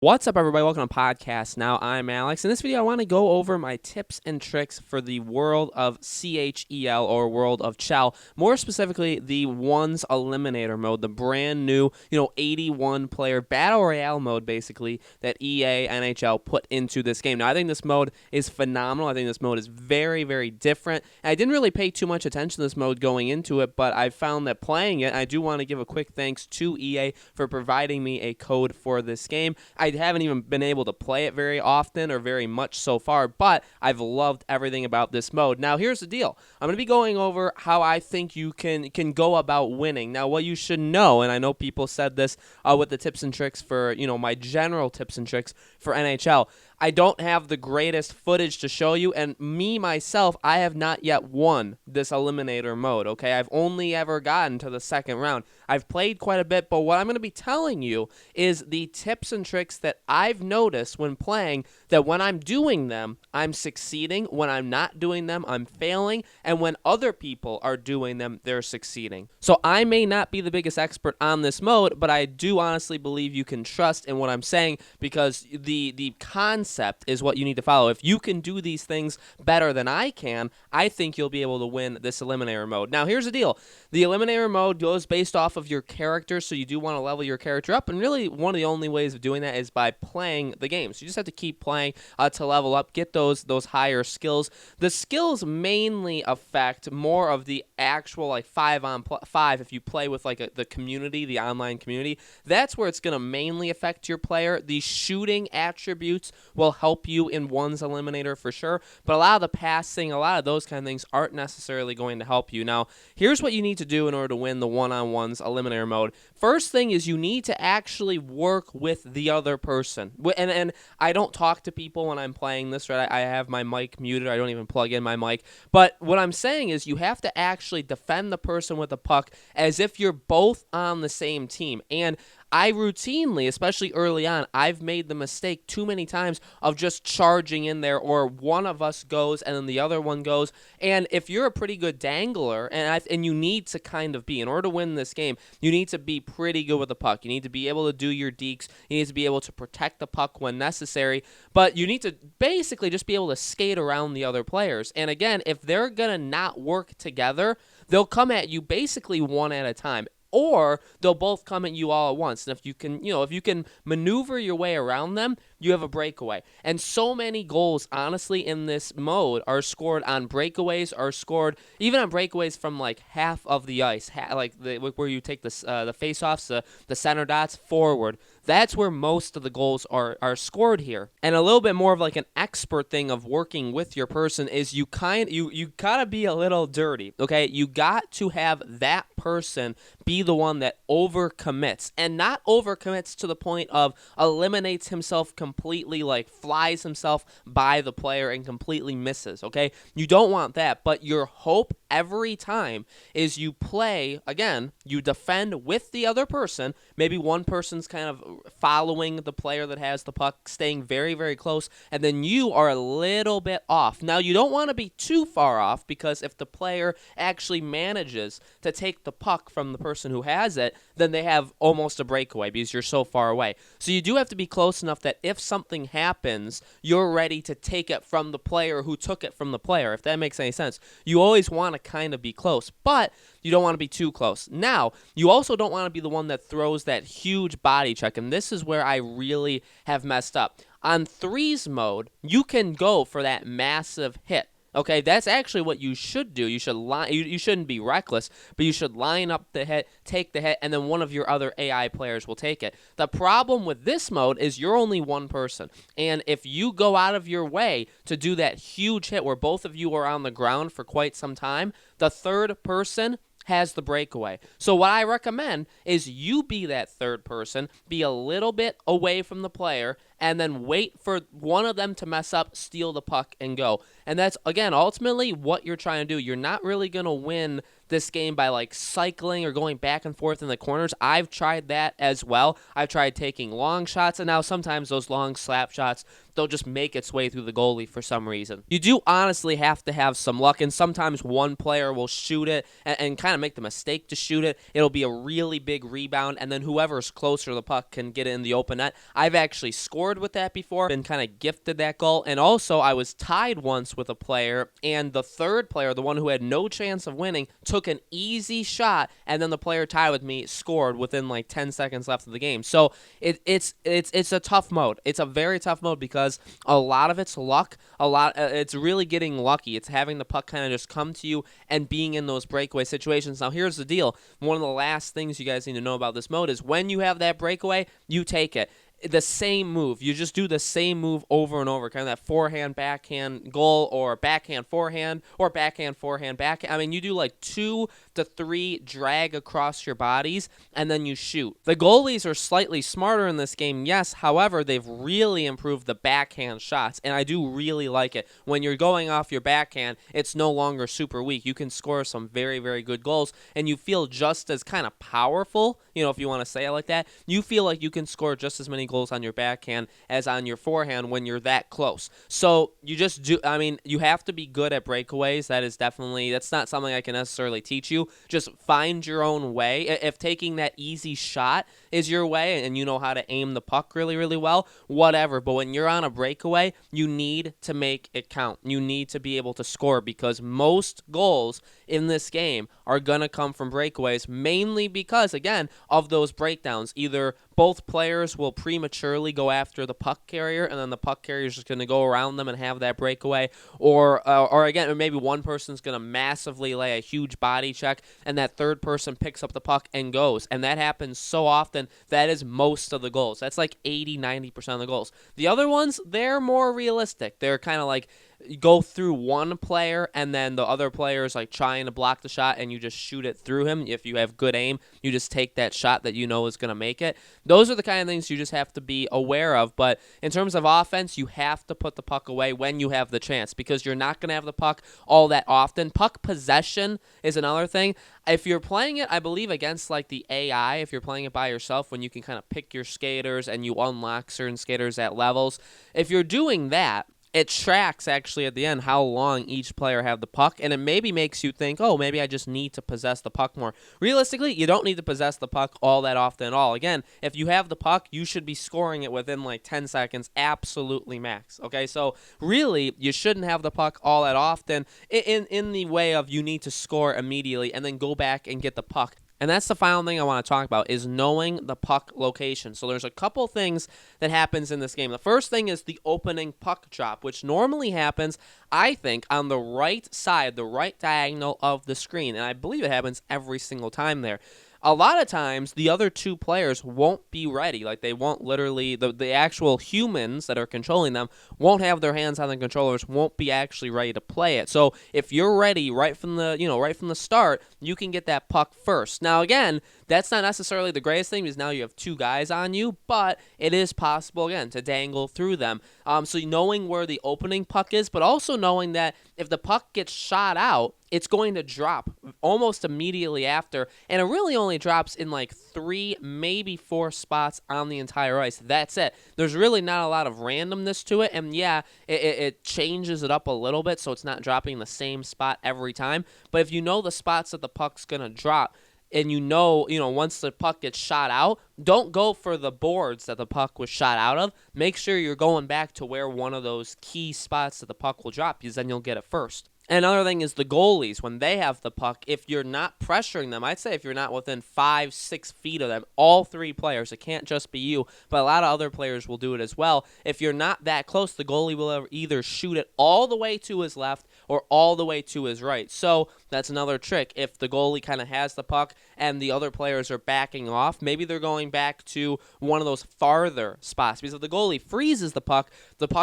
What's up, everybody? Welcome to Podcast Now. I'm Alex. In this video, I want to go over my tips and tricks for the world of CHEL, or world of CHEL. More specifically, the Ones Eliminator mode, the brand new, 81-player Battle Royale mode, basically, that EA NHL put into this game. Now, I think this mode is phenomenal. I think this mode is very, very different. And I didn't really pay too much attention to this mode going into it, but I found that playing it, I do want to give a quick thanks to EA for providing me a code for this game. I haven't even been able to play it very often or very much so far, but I've loved everything about this mode. Now, here's the deal. I'm going to be going over how I think you can go about winning. Now, what you should know, and I know people said this with the tips and tricks for, my general tips and tricks for NHL, I don't have the greatest footage to show you, and myself, I have not yet won this Eliminator mode, okay? I've only ever gotten to the second round. I've played quite a bit, but what I'm going to be telling you is the tips and tricks that I've noticed when playing, that when I'm doing them, I'm succeeding. When I'm not doing them, I'm failing. And when other people are doing them, they're succeeding. So I may not be the biggest expert on this mode, but I do honestly believe you can trust in what I'm saying, because the concept is what you need to follow. If you can do these things better than I can, I think you'll be able to win this Eliminator mode. Now, here's the deal. The Eliminator mode goes based off of your character, so you do want to level your character up, and really one of the only ways of doing that is by playing the game. So you just have to keep playing to level up, get those higher skills. The skills mainly affect more of the actual 5-on-5 if you play with the community, the online community. That's where it's going to mainly affect your player. The shooting attributes will help you in Ones Eliminator for sure, but a lot of the passing, a lot of those kind of things aren't necessarily going to help you. Now, here's what you need to do in order to win the one-on-ones Eliminator mode. First thing is you need to actually work with the other person. And I don't talk to people when I'm playing this, right? I have my mic muted. I don't even plug in my mic. But what I'm saying is you have to actually defend the person with the puck as if you're both on the same team. And I routinely, especially early on, I've made the mistake too many times of just charging in there, or one of us goes and then the other one goes. And if you're a pretty good dangler, and you need to kind of be, in order to win this game, you need to be pretty good with the puck. You need to be able to do your dekes. You need to be able to protect the puck when necessary. But you need to basically just be able to skate around the other players. And again, if they're going to not work together, they'll come at you basically one at a time, or they'll both come at you all at once. And if you can maneuver your way around them, you have a breakaway. And so many goals, honestly, in this mode are scored on breakaways, are scored even on breakaways from half of the ice, where you take the face-offs, the center dots forward. That's where most of the goals are scored here. And a little bit more of an expert thing of working with your person is you gotta be a little dirty, okay? You got to have that person be the one that overcommits, and not overcommits to the point of eliminates himself completely, flies himself by the player and completely misses, okay? You don't want that, but your hope every time is you play, again, you defend with the other person. Maybe one person's kind of following the player that has the puck, staying very, very close, and then you are a little bit off. Now, you don't want to be too far off, because if the player actually manages to take the puck from the person who has it, then they have almost a breakaway because you're so far away. So you do have to be close enough that if something happens, you're ready to take it from the player who took it from the player, if that makes any sense. You always want to kind of be close, but you don't want to be too close. Now, you also don't want to be the one that throws that huge body check, and this is where I really have messed up. On threes mode, you can go for that massive hit. Okay, that's actually what you should do. You should you shouldn't be reckless, but you should line up the hit, take the hit, and then one of your other AI players will take it. The problem with this mode is you're only one person, and if you go out of your way to do that huge hit where both of you are on the ground for quite some time, the third person has the breakaway. So what I recommend is you be that third person, be a little bit away from the player, and then wait for one of them to mess up, steal the puck, and go. And that's, again, ultimately what you're trying to do. You're not really going to win this game by like cycling or going back and forth in the corners. I've tried that as well. I've tried taking long shots, and now sometimes those long slap shots, they'll just make its way through the goalie for some reason. You do honestly have to have some luck, and sometimes one player will shoot it and kind of make the mistake to shoot it. It'll be a really big rebound, and then whoever's closer to the puck can get it in the open net. I've actually scored with that before, been kind of gifted that goal, and also I was tied once with a player, and the third player, the one who had no chance of winning, took an easy shot, and then the player tied with me scored within like 10 seconds left of the game. So it's a tough mode. It's a very tough mode because a lot of it's luck. It's really getting lucky. It's having the puck kind of just come to you and being in those breakaway situations. Now, here's the deal. One of the last things you guys need to know about this mode is when you have that breakaway, you take it. The same move. You just do the same move over and over, kind of that forehand, backhand goal, or backhand, forehand, or backhand, forehand, backhand. I mean, you do like 2 to 3 drag across your bodies, and then you shoot. The goalies are slightly smarter in this game, yes. However, they've really improved the backhand shots, and I do really like it. When you're going off your backhand, it's no longer super weak. You can score some very, very good goals, and you feel just as kind of powerful, if you want to say it like that. You feel like you can score just as many goals on your backhand as on your forehand when you're that close. So you just do, you have to be good at breakaways. That's not something I can necessarily teach you. Just find your own way. If taking that easy shot is your way and you know how to aim the puck really, really well, whatever. But when you're on a breakaway, you need to make it count. You need to be able to score because most goals in this game are going to come from breakaways, mainly because, again, of those breakdowns. Either both players will prematurely go after the puck carrier, and then the puck carrier is just going to go around them and have that breakaway, or again, maybe one person's going to massively lay a huge body check, and that third person picks up the puck and goes, and that happens so often. That is most of the goals. That's like 80-90% of the goals. The other ones, they're more realistic. They're kind of like you go through one player and then the other player is like trying to block the shot and you just shoot it through him. If you have good aim, you just take that shot that you know is going to make it. Those are the kind of things you just have to be aware of. But in terms of offense, you have to put the puck away when you have the chance because you're not going to have the puck all that often. Puck possession is another thing. If you're playing it, I believe, against like the AI, if you're playing it by yourself, when you can kind of pick your skaters and you unlock certain skaters at levels, if you're doing that, it tracks actually at the end how long each player have the puck, and it maybe makes you think, oh, maybe I just need to possess the puck more. Realistically, you don't need to possess the puck all that often at all. Again, if you have the puck, you should be scoring it within like 10 seconds, absolutely max. Okay, so really, you shouldn't have the puck all that often in the way of you need to score immediately and then go back and get the puck. And that's the final thing I want to talk about is knowing the puck location. So there's a couple things that happens in this game. The first thing is the opening puck drop, which normally happens, I think, on the right side, the right diagonal of the screen. And I believe it happens every single time there. A lot of times, the other two players won't be ready. Like, they won't literally, the actual humans that are controlling them won't have their hands on the controllers, won't be actually ready to play it. So, if you're ready right from the start, you can get that puck first. Now, again, that's not necessarily the greatest thing because now you have two guys on you, but it is possible, again, to dangle through them. So, knowing where the opening puck is, but also knowing that if the puck gets shot out, it's going to drop almost immediately after, and it really only drops in like 3, maybe 4 spots on the entire ice. That's it. There's really not a lot of randomness to it, and yeah, it changes it up a little bit so it's not dropping the same spot every time, but if you know the spots that the puck's going to drop, and you know, once the puck gets shot out, don't go for the boards that the puck was shot out of. Make sure you're going back to where one of those key spots that the puck will drop, because then you'll get it first. And another thing is the goalies, when they have the puck, if you're not pressuring them, I'd say if you're not within 5-6 feet of them, all 3 players, it can't just be you, but a lot of other players will do it as well. If you're not that close, the goalie will either shoot it all the way to his left or all the way to his right. So that's another trick. If the goalie kind of has the puck and the other players are backing off, maybe they're going back to one of those farther spots. Because if the goalie freezes the puck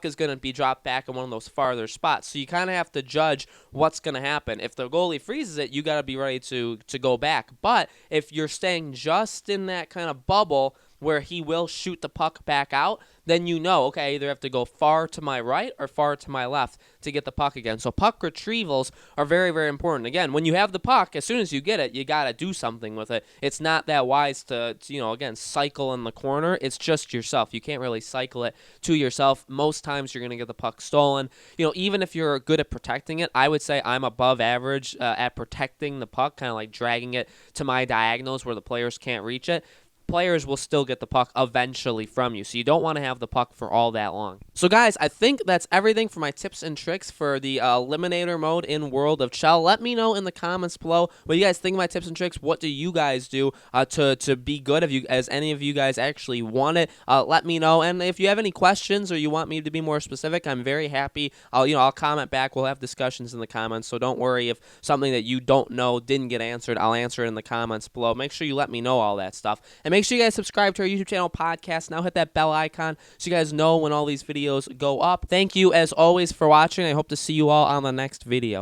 is going to be dropped back in one of those farther spots. So you kind of have to judge what's going to happen. If the goalie freezes it, you got to be ready to go back. But if you're staying just in that kind of bubble, where he will shoot the puck back out, then you know, okay, I either have to go far to my right or far to my left to get the puck again. So puck retrievals are very, very important. Again, when you have the puck, as soon as you get it, you got to do something with it. It's not that wise to, again, cycle in the corner. It's just yourself. You can't really cycle it to yourself. Most times you're going to get the puck stolen. Even if you're good at protecting it, I would say I'm above average at protecting the puck, kind of like dragging it to my diagonals where the players can't reach it. Players will still get the puck eventually from you, so you don't want to have the puck for all that long. So guys, I think that's everything for my tips and tricks for the Eliminator mode in World of CHEL. Let me know in the comments below what you guys think of my tips and tricks. What do you guys do to be good? As any of you guys actually want it, let me know. And if you have any questions or you want me to be more specific, I'm very happy. I'll comment back. We'll have discussions in the comments, so don't worry if something that you don't know didn't get answered. I'll answer it in the comments below. Make sure you let me know all that stuff. And make sure you guys subscribe to our YouTube channel podcast. Now hit that bell icon so you guys know when all these videos go up. Thank you as always for watching. I hope to see you all on the next video.